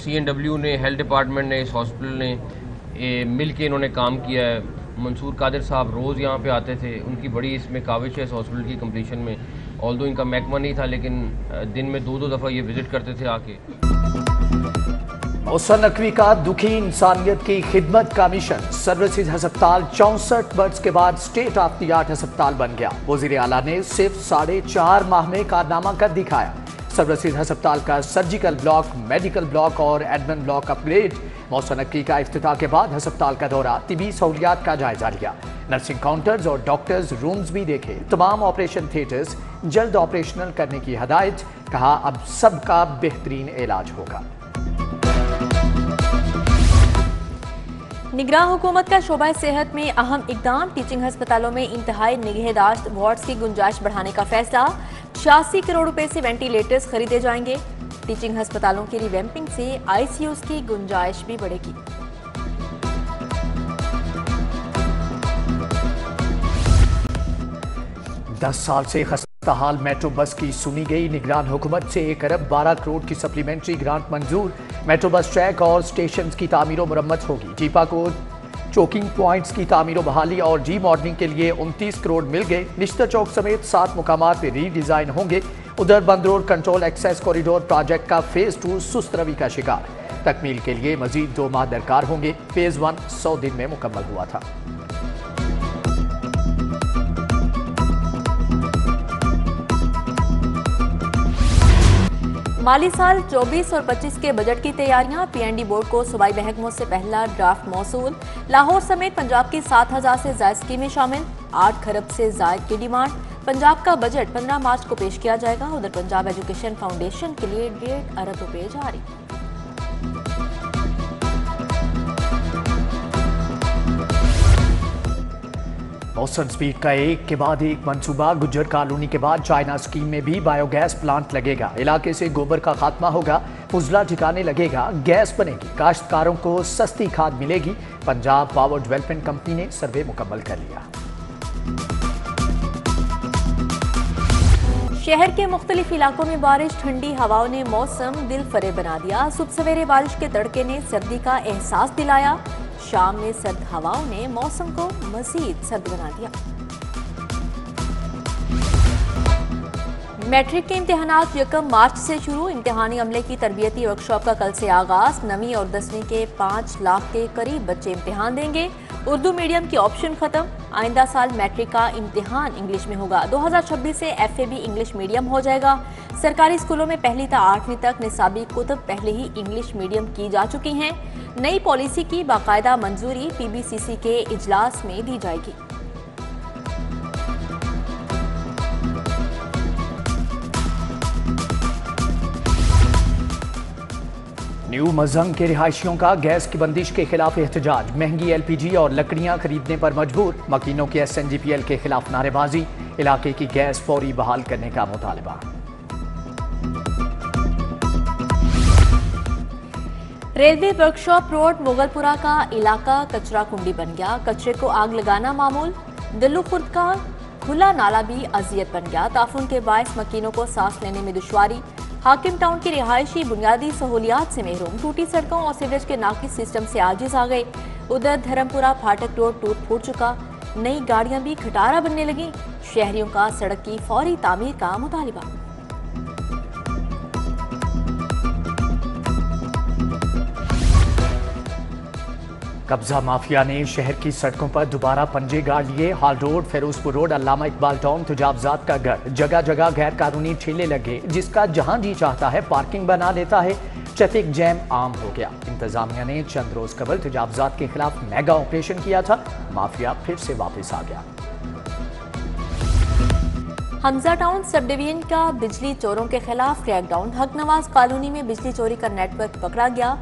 CNW ने, health department ने, इस हॉस्पिटल ने मिल के इन्होंने काम किया है। मंसूर कादिर साहब रोज़ यहाँ पे आते थे, उनकी बड़ी इसमें काविश है इस हॉस्पिटल की कंप्लीशन में। ऑल्दो इनका महकमा नहीं था, लेकिन दिन में 2-2 दफ़ा ये विज़िट करते थे आके। मोहसन नकवी का दुखी इंसानियत की खिदमत का मिशन। सररसीद अस्पताल 64 बर्थ के बाद स्टेट ऑफ द आर्ट अस्पताल बन गया। वज़ीर आला ने सिर्फ 4.5 माह में कारनामा कर दिखाया। सररसीद अस्पताल का सर्जिकल ब्लॉक, मेडिकल ब्लॉक और admin block upgrade. Mohsin Naqvi का इफ्तिताह के बाद अस्पताल का दौरा, तिबी सहूलियात का जायजा लिया। नर्सिंग काउंटर्स और डॉक्टर्स रूम्स भी देखे। तमाम ऑपरेशन थिएटर्स जल्द ऑपरेशनल करने की हदायत। कहा अब सबका बेहतरीन इलाज होगा। निगरान हुकूमत का शोबा सेहत में अहम इकदाम। टीचिंग अस्पतालों में इंतहाई निगहदाश्त वार्ड्स की गुंजाइश बढ़ाने का फैसला। 86 करोड़ रुपए से वेंटिलेटर्स खरीदे जाएंगे। टीचिंग अस्पतालों की रिवैम्पिंग से ICUs की गुंजाइश भी बढ़ेगी। दस साल से खस्ताहाल मेट्रो बस की सुनी गई। निगरान हुकूमत से 1 अरब 12 करोड़ की सप्लीमेंट्री ग्रांट मंजूर। मेट्रो बस ट्रैक और स्टेशन की तामीर और मरम्मत होगी। जीपा को चोकिंग पॉइंट्स की तामीर बहाली और री मॉडलिंग के लिए 29 करोड़ मिल गए। निश्तर चौक समेत 7 मुकामात पे रीडिजाइन होंगे। उधर बंद road control access corridor project का फेज 2 सुस्त रवि का शिकार। तकमील के लिए मजीद 2 माह दरकार होंगे। फेज 1 100 दिन में मुकम्मल हुआ था। माली साल 24 और 25 के बजट की तैयारियां। PND बोर्ड को सूबाई महकमों से पहला ड्राफ्ट मौसूल। लाहौर समेत पंजाब की 7000 से ज्यादा स्कीमें शामिल। 8 खरब से जायद की डिमांड। पंजाब का बजट 15 मार्च को पेश किया जाएगा। उधर पंजाब एजुकेशन फाउंडेशन के लिए 1.5 अरब रुपए जारी। मौसम स्पीड का एक के बाद एक मंसूबा। गुज्जर कॉलोनी के बाद चाइना स्कीम में भी बायोगैस प्लांट लगेगा। इलाके से गोबर का खात्मा होगा। फुजला ठिकाने लगेगा, गैस बनेगी। काश्तकारों को सस्ती खाद मिलेगी। पंजाब पावर डेवलपमेंट कंपनी ने सर्वे मुकम्मल कर लिया। शहर के मुख्तलिफ इलाकों में बारिश, ठंडी हवाओं ने मौसम दिल फरेब बना दिया। सुबह सवेरे बारिश के तड़के ने सर्दी का एहसास दिलाया। शाम में सर्द हवाओं ने मौसम को मजीद सर्द बना दिया। मैट्रिक के इम्तिहानात 1 मार्च से शुरू। इम्तिहानी अमले की तरबियती वर्कशॉप का कल से आगाज। 9वीं और 10वीं के 5 लाख के करीब बच्चे इम्तिहान देंगे। उर्दू मीडियम की ऑप्शन खत्म। आइंदा साल मैट्रिक का इम्तिहान इंग्लिश में होगा। 2026 से FA भी इंग्लिश मीडियम हो जाएगा। सरकारी स्कूलों में पहली से 8वीं तक निसाबी कुतुब पहले ही इंग्लिश मीडियम की जा चुकी हैं। नई पॉलिसी की बाकायदा मंजूरी PBCC के इजलास में दी जाएगी। न्यू मजहंग के रिहायशियों का गैस की बंदिश के खिलाफ एहतजाज। महंगी LPG और लकड़ियां खरीदने पर मजबूर। मकीनों की SNGPL के खिलाफ नारेबाजी। इलाके की गैस फौरी बहाल करने का मुतालबा। रेलवे वर्कशॉप रोड मुगलपुरा का इलाका कचरा कुंडी बन गया। कचरे को आग लगाना मामूल। दिल्लू खुर्द का खुला नाला भी अजियत बन गया। ताफून के बायस मकीनों को सांस लेने में दुश्वारी। हाकिम टाउन की रिहायशी बुनियादी सहूलियात से महरूम। टूटी सड़कों और सीवरेज के नाकिस सिस्टम से आजिज आ गए। उधर धर्मपुरा फाटक रोड टूट फूट चुका। नई गाड़ियां भी खटारा बनने लगी। शहरियों का सड़क की फौरी तामीर का मुतालिबा। कब्जा माफिया ने शहर की सड़कों पर दोबारा पंजे गाड़ लिए। हाल रोड, फिरोजपुर रोड, अल्लामा इकबाल टाउन, तुजाबजात का घर। जगह जगह गैर कानूनी ठेले लगे। जिसका जहां जी चाहता है पार्किंग बना लेता है। ट्रैफिक जैम आम हो गया। इंतजामिया ने चंद रोज कबल तुजाबजात के खिलाफ मेगा ऑपरेशन किया था। माफिया फिर से वापस आ गया। हमजा टाउन सब डिवीजन का बिजली चोरों के खिलाफ क्रैकडाउन। हक नवाज कॉलोनी में बिजली चोरी का नेटवर्क पकड़ा गया।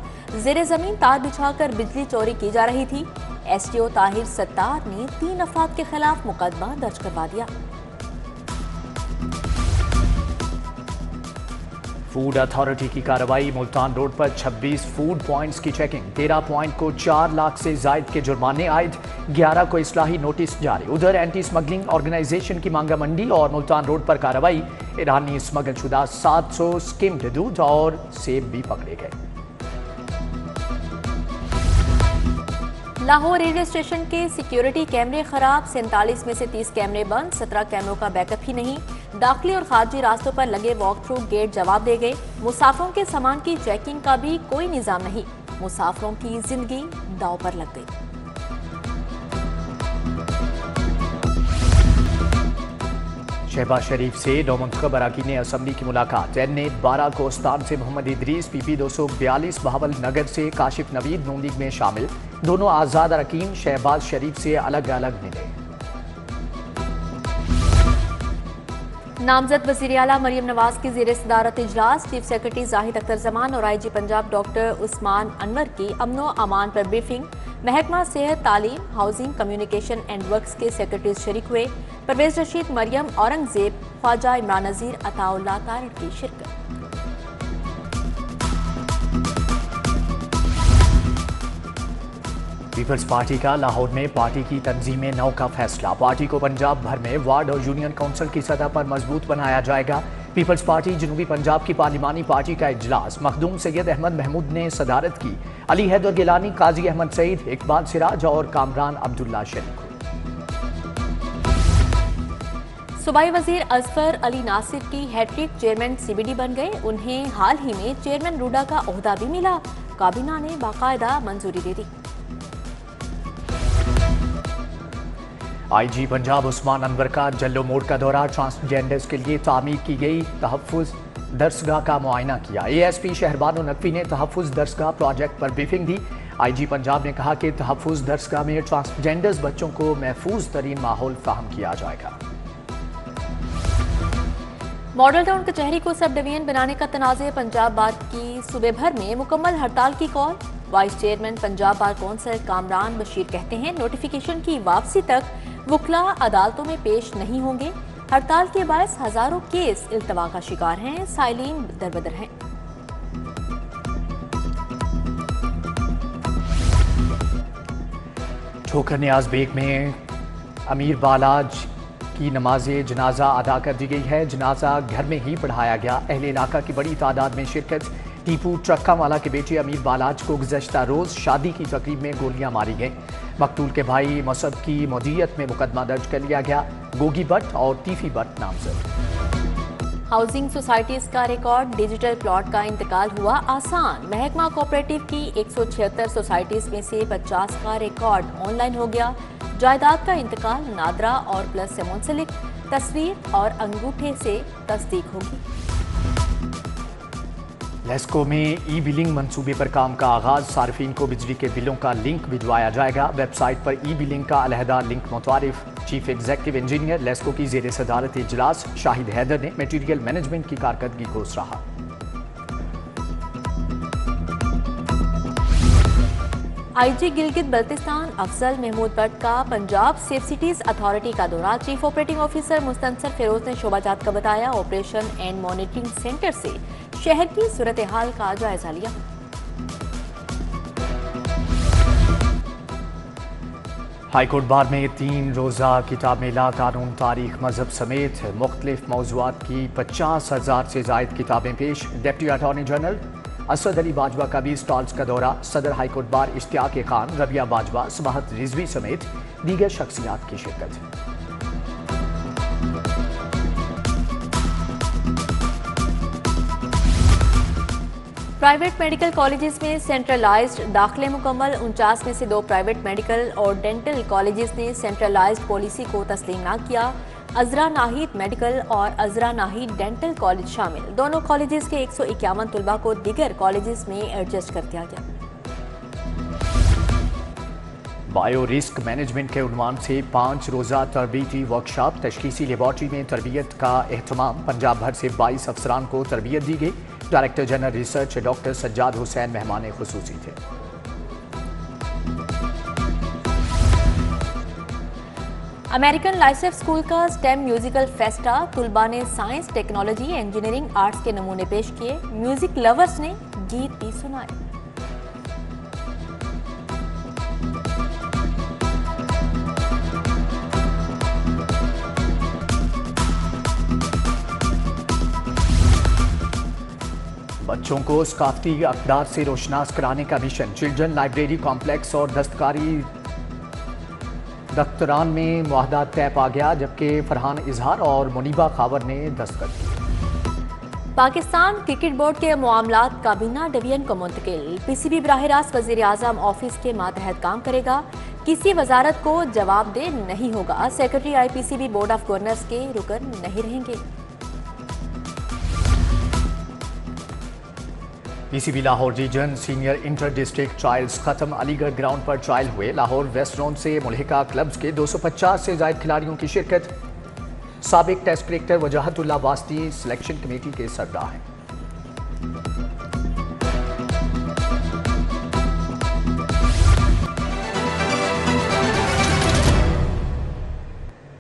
जेरे जमीन तार बिछाकर बिजली चोरी की जा रही थी। SDO ताहिर सत्तार ने 3 अफराद के खिलाफ मुकदमा दर्ज करवा दिया। फूड अथॉरिटी की कार्रवाई। मुल्तान रोड पर 26 फूड पॉइंट्स की चेकिंग। 13 पॉइंट को 4 लाख से जायद के जुर्माने आयद। 11 को इस्लाही नोटिस जारी। उधर एंटी स्मगलिंग ऑर्गेनाइजेशन की मांगा मंडी और मुल्तान रोड पर कार्रवाई। ईरानी स्मगल शुदा 700 स्किम्ड दूध और सेब भी पकड़े गए। लाहौर रेलवे स्टेशन के सिक्योरिटी कैमरे खराब, 47 में से 30 कैमरे बंद, 17 कैमरों का बैकअप ही नहीं। दाखिली और खारजी रास्तों पर लगे वॉक थ्रू गेट जवाब दे गए। मुसाफिरों के सामान की चेकिंग का भी कोई निजाम नहीं। मुसाफिरों की जिंदगी दांव पर लग गई। शहबाज शरीफ से नौमुंतखब अरकान असम्बली की मुलाकात। N12 कोस्तान से मोहम्मद इदरीस, PP 242 बहावल नगर से काशिफ नवीद नून लीग में शामिल। दोनों आज़ाद अरकान शहबाज शरीफ से अलग अलग मिले। नामजद वज़ीर आला मरियम नवाज की ज़ेर सदारत इजलास। चीफ सेक्रेटरी जाहिद अख्तर जमान और IG पंजाब डॉक्टर उस्मान अनवर की अमनो अमान पर ब्रीफिंग। महकमा सेहत, तालीम, हाउसिंग, कम्युनिकेशन एंड वर्क्स के सेक्रेटरीज शरीक हुए। परवेज रशीद, मरियम औरंगजेब, ख्वाजा इमरान नज़ीर, अताउल्लाह तारड़ की शिरकत। पीपल्स पार्टी का लाहौर में पार्टी की तंजीम नौ का फैसला। पार्टी को पंजाब भर में वार्ड और यूनियन काउंसिल की सतह पर मजबूत बनाया जाएगा। पीपल्स पार्टी जनूबी पंजाब की पार्लिमानी पार्टी का इजलास। मखदूम सैयद अहमद महमूद ने सदारत की। अली हैदर गिलानी, काजी अहमद सईद, इकबाल सिराज और कामरान अब्दुल्ला शरीक। सूबाई वजीर अजफर अली नासिर की हैट्रिक, चेयरमैन CBD बन गए। उन्हें हाल ही में चेयरमैन रूडा का ओहदा भी मिला। काबीना ने बाकायदा मंजूरी दे दी। IG पंजाब उस्मान अनवर का जल्लो मोड़ का दौरा। ट्रांसजेंडर्स के लिए तामीर की गई तहफ़्फ़ुज़ दरसगाह का मुआयना किया। ASP शहरबानो नकवी ने तहफ़्फ़ुज़ दरसगाह प्रोजेक्ट पर ब्रीफिंग दी। IG पंजाब ने कहा कि तहफ़्फ़ुज़ दरसगाह में ट्रांसजेंडर्स बच्चों को महफूज तरीन माहौल फराहम किया जाएगा। मॉडल टाउन कचहरी को सब डिवीजन बनाने का तनाज़े। पंजाब बार की सूबे भर में मुकम्मल हड़ताल की call. Vice chairman Punjab bar council Kamran Bashir कहते हैं नोटिफिकेशन की वापसी तक वुकला अदालतों में पेश नहीं होंगे। हड़ताल के बायस हजारों केस इल्तवा का शिकार हैं। साइलिन दरबदर हैं। ठोकर नियाज बेग में अमीर बालाज की नमाज जनाजा अदा कर दी गई है। जनाजा घर में ही पढ़ाया गया। अहले इलाका की बड़ी तादाद में शिरकत। टीपू ट्रक्का वाला के बेटे अमीर बालाज को गुज़श्ता रोज शादी की तकरीब में गोलियां मारी गईं। मकतूल के भाई मसद की मौदियत में मुकदमा दर्ज कर लिया गया। गोगी भट्ट और टीफी भट्ट नामजद। हाउसिंग सोसाइटीज का रिकॉर्ड, डिजिटल प्लॉट का इंतकाल हुआ आसान। महकमा कोऑपरेटिव की 176 सोसाइटीज में से 50 का रिकॉर्ड ऑनलाइन हो गया। जायदाद का इंतकाल नादरा और प्लस से मुंसलिक तस्वीर और अंगूठे से तस्दीक होगी। लेस्को में ई-बिलिंग मंसूबे पर काम का आगाज। सार्फिन को बिजली के बिलों का लिंक भिजवाया जाएगा। वेबसाइट पर ई-बिलिंग का अलहदा लिंक मुतारिफ। चीफ एग्जीक्यूटिव इंजीनियर लेस्को की ज़ेर सदारत इजलास। शाहिद हैदर ने मटीरियल मैनेजमेंट की कारकर्दगी को सराहा। IG गिलगित बल्तिस्तान अफजल महमूद भट्ट का पंजाब सेफ सिटीज अथॉरिटी का दौरा। Chief operating officer Mustansar Feroz ने शोबाजात का बताया। ऑपरेशन एंड मॉनिटरिंग सेंटर से शहर की सूरत हाल का जायजा लिया। हाईकोर्ट बार में 3 रोज़ा किताब मेला। कानून, तारीख, मजहब समेत मुख्तलिफ मौज़ूआत की 50,000 से जायद किताबें पेश। Deputy attorney general Asad Ali Bajwa का भी स्टॉल्स का दौरा। सदर हाईकोर्ट बार इश्तियाक खान, रबिया बाजवा, समाहत रिजवी समेत दीगर शख्सियात की शिरकत। प्राइवेट मेडिकल कॉलेजेस में सेंट्रलाइज्ड दाखिले मुकम्मल। 49 में से 2 प्राइवेट मेडिकल और डेंटल कॉलेजेस ने सेंट्रलाइज्ड पॉलिसी को तस्लीम न किया। अजरा नाहिद मेडिकल और अजरा नाहिद डेंटल कॉलेज शामिल। दोनों कॉलेजेस के 151 तलबा को दीगर कॉलेजेस में एडजस्ट कर दिया गया। बायो रिस्क मैनेजमेंट के उन्वान से 5 रोज़ा तरबीती वर्कशॉप। तशखीसी लेबॉर्ट्री में तरबियत का एहतमाम। पंजाब भर से 22 अफसरान को तरबियत दी गई। Director general research doctor Sajjad Hussain मेहमान खुसूसी थे। अमेरिकन लाइसेफ स्कूल का स्टेम म्यूजिकल फेस्टा। तुलबा ने साइंस, टेक्नोलॉजी, इंजीनियरिंग, आर्ट्स के नमूने पेश किए। म्यूजिक लवर्स ने गीत भी सुनाए। बच्चों को सकाफती अक़दार से रोशनास कराने का मिशन। चिल्ड्रन लाइब्रेरी कॉम्प्लेक्स और दस्तकारी दफ्तरान में मुआहदा तय पा गया, जबकि फरहान इजहार और मुनीबा खावर ने दस्तखत किए। पाकिस्तान क्रिकेट बोर्ड के मामलात काबीना डिवीजन को मुंतकिल। पीसीबी बराह रास्त वज़ीर आज़म ऑफिस के मातहत काम करेगा। किसी वजारत को जवाबदेह नहीं होगा। Secretary IPCB board of governors के रुकन नहीं रहेंगे। PCB Lahore region senior inter district trials खत्म। अलीगढ़ ग्राउंड पर ट्रायल हुए। लाहौर वेस्ट जोन से मुल्हिका क्लब्स के 250 से ज़ायद खिलाड़ियों की शिरकत। साबिक टेस्ट क्रिकेटर वजाहतुल्लाह वास्ती सिलेक्शन कमेटी के सरबराह हैं।